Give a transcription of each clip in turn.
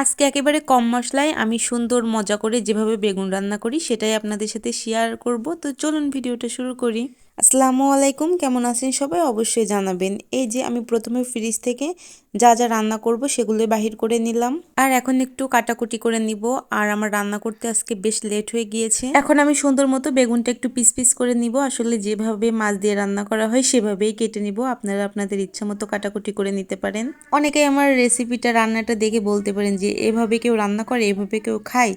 আজকে একেবারে কম মশলায় আমি সুন্দর মজা করে যেভাবে বেগুন রান্না করি সেটাই আপনাদের সাথে শেয়ার করব। তো চলুন ভিডিওটা শুরু করি। আসসালামু আলাইকুম, কেমন আছেন সবাই? অবশ্যই জানাবেন। এই যে আমি প্রথমে ফ্রিজ থেকে যা যা রান্না করব সেগুলো বাহির করে নিলাম, আর এখন একটু কাটাকুটি করে নিব। আর আমার রান্না করতে আজকে বেশ লেট হয়ে গিয়েছে। এখন আমি সুন্দর মতো বেগুনটা একটু পিস পিস করে নিব। আসলে যেভাবে মাছ দিয়ে রান্না করা হয় সেভাবেই কেটে নিব। আপনারা আপনাদের ইচ্ছা মতো কাটাকুটি করে নিতে পারেন। অনেকেই আমার রেসিপিটা রান্নাটা দেখে বলতে পারেন যে এভাবে কেউ রান্না করে, এভাবে কেউ খায়।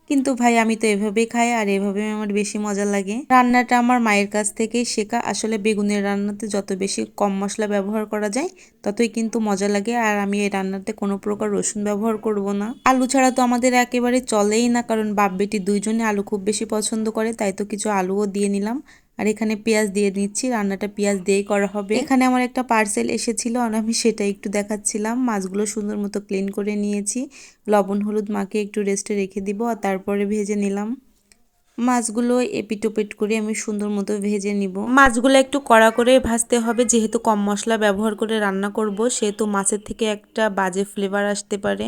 কিন্তু ভাই আমি তো এভাবেই খাই, আর এভাবে আমার বেশি মজা লাগে। রান্নাটা আমার মায়ের কাছ থেকেই শেখা। আসলে বেগুনের রান্নাতে যত বেশি কম মশলা ব্যবহার করা যায় ততই কিন্তু মজা লাগে। আর আমি এই রান্নাতে কোনো প্রকার রসুন ব্যবহার করব না। আলু ছাড়া তো আমাদের একেবারে চলেই না, কারণ বাপ বেটি দুইজনে আলু খুব বেশি পছন্দ করে, তাই তো কিছু আলুও দিয়ে নিলাম। আর এখানে পেঁয়াজ দিয়ে নিচ্ছি, রান্নাটা পেঁয়াজ দিয়েই করা হবে। এখানে আমার একটা পার্সেল এসেছিল আর আমি সেটা একটু দেখাচ্ছিলাম। মাছগুলো সুন্দর মতো ক্লিন করে নিয়েছি, লবণ হলুদ মাখিয়ে একটু রেস্টে রেখে দিব, আর তারপরে ভেজে নিলাম। মাছগুলো এপিটোপিট করে আমি সুন্দর মতো ভেজে নিব। মাছগুলো একটু কড়া করে ভাজতে হবে, যেহেতু কম মশলা ব্যবহার করে রান্না করব সেহেতু মাছের থেকে একটা বাজে ফ্লেভার আসতে পারে।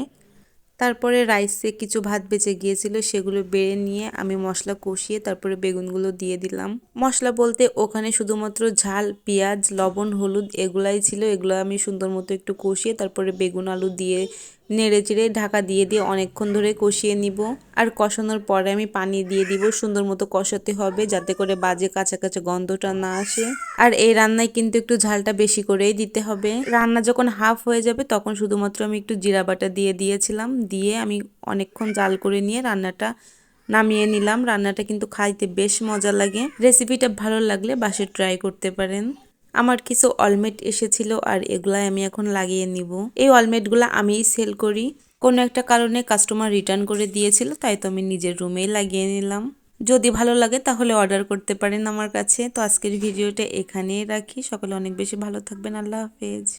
তারপরে রাইসে কিছু ভাত বেঁচে গিয়েছিল, সেগুলো বেড়ে নিয়ে আমি মশলা কষিয়ে তারপরে বেগুনগুলো দিয়ে দিলাম। মশলা বলতে ওখানে শুধুমাত্র ঝাল, পেঁয়াজ, লবণ, হলুদ এগুলাই ছিল। এগুলো আমি সুন্দর মতো একটু কষিয়ে তারপরে বেগুন আলু দিয়ে নেড়ে চেড়ে ঢাকা দিয়ে অনেকক্ষণ ধরে কষিয়ে নিব। আর কষানোর পরে আমি পানি দিয়ে দিব। সুন্দর মতো কষাতে হবে যাতে করে বাজে কাঁচা কাঁচা গন্ধটা না আসে। আর এই রান্নায় কিন্তু একটু ঝালটা বেশি করেই দিতে হবে। রান্না যখন হাফ হয়ে যাবে তখন শুধুমাত্র আমি একটু জিরা বাটা দিয়ে দিয়েছিলাম, দিয়ে আমি অনেকক্ষণ জাল করে নিয়ে রান্নাটা নামিয়ে নিলাম। রান্নাটা কিন্তু খাইতে বেশ মজা লাগে। রেসিপিটা ভালো লাগলে বাসায় ট্রাই করতে পারেন। আমার কিছু অলমেট এসেছিল আর এগুলাই আমি এখন লাগিয়ে নিব। এই অলমেটগুলো আমিই সেল করি। কোনো একটা কারণে কাস্টমার রিটার্ন করে দিয়েছিল, তাই তো আমি নিজের রুমেই লাগিয়ে নিলাম। যদি ভালো লাগে তাহলে অর্ডার করতে পারেন আমার কাছে। তো আজকের ভিডিওটা এখানেই রাখি। সকলে অনেক বেশি ভালো থাকবেন। আল্লাহ হাফেজ।